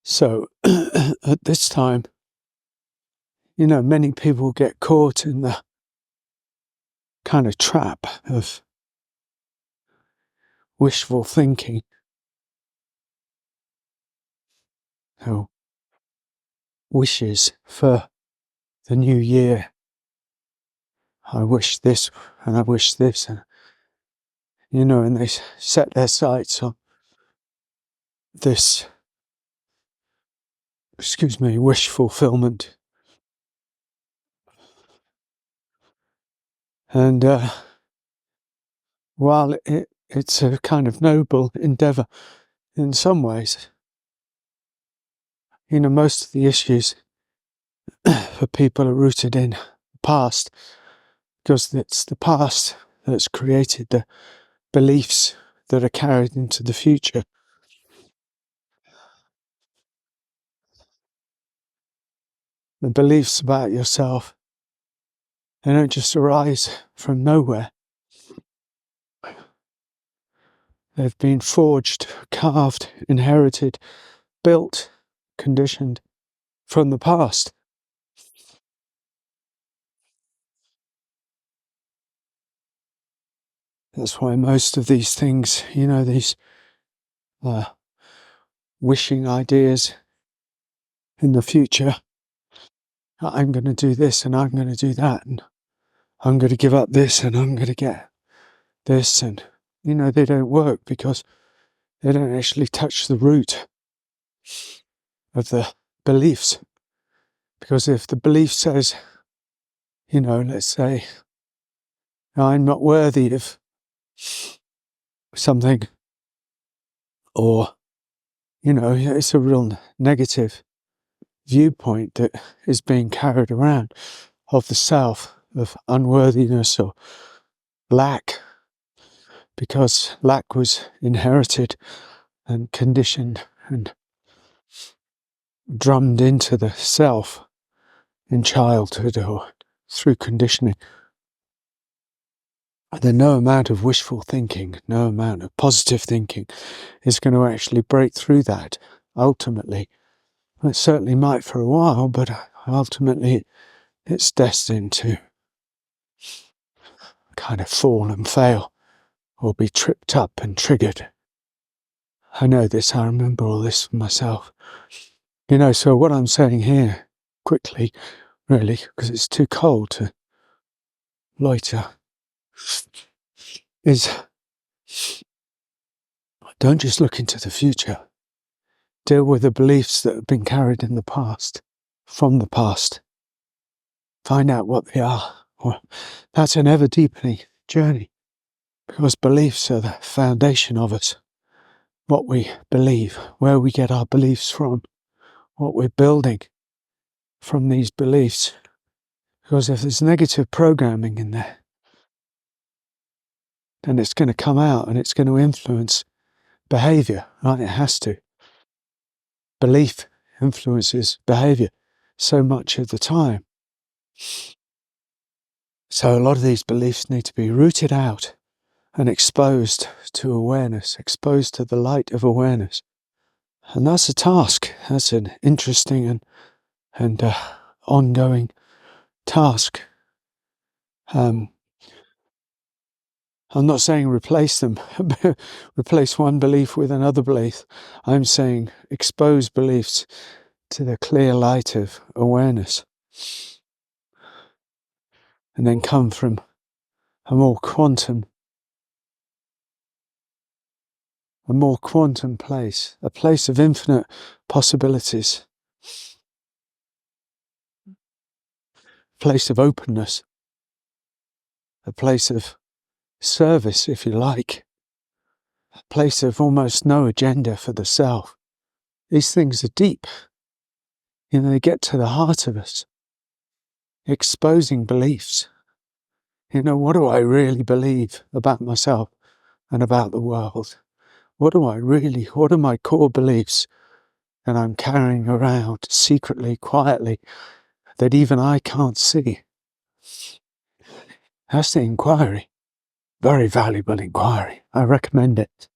So at this time, many people get caught in the kind of trap of wishful thinking. So wishes for the new year. I wish this and I wish this, and they set their sights on this, wish fulfillment. And while it's a kind of noble endeavour in some ways, most of the issues for people are rooted in the past, because it's the past that's created the beliefs that are carried into the future. The beliefs about yourself, they don't just arise from nowhere. They've been forged, carved, inherited, built, conditioned from the past. That's why most of these things, these wishing ideas in the future, I'm going to do this and I'm going to do that, and I'm going to give up this and I'm going to get this, and they don't work because they don't actually touch the root of the beliefs. Because if the belief says, let's say, I'm not worthy of something, or it's a real negative viewpoint that is being carried around of the self, of unworthiness or lack, because lack was inherited and conditioned and drummed into the self in childhood or through conditioning. Then no amount of wishful thinking, no amount of positive thinking is going to actually break through that ultimately. It certainly might for a while, but ultimately it's destined to kind of fall and fail or be tripped up and triggered. I know this, I remember all this for myself. So what I'm saying here, quickly, really, because it's too cold to loiter, is don't just look into the future. Deal with the beliefs that have been carried in the past, from the past. Find out what they are. That's an ever-deepening journey, because beliefs are the foundation of us. What we believe, where we get our beliefs from, what we're building from these beliefs. Because if there's negative programming in there, then it's going to come out and it's going to influence behavior, right? It has to. Belief influences behavior so much of the time. So a lot of these beliefs need to be rooted out and exposed to awareness, exposed to the light of awareness. And that's a task. That's an interesting and ongoing task. I'm not saying replace them, replace one belief with another belief. I'm saying expose beliefs to the clear light of awareness. And then come from a more quantum place, a place of infinite possibilities, a place of openness, a place of service, if you like, a place of almost no agenda for the self. These things are deep. They get to the heart of us. Exposing beliefs. What do I really believe about myself and about the world? What are my core beliefs that I'm carrying around secretly, quietly, that even I can't see? That's the inquiry. Very valuable inquiry. I recommend it.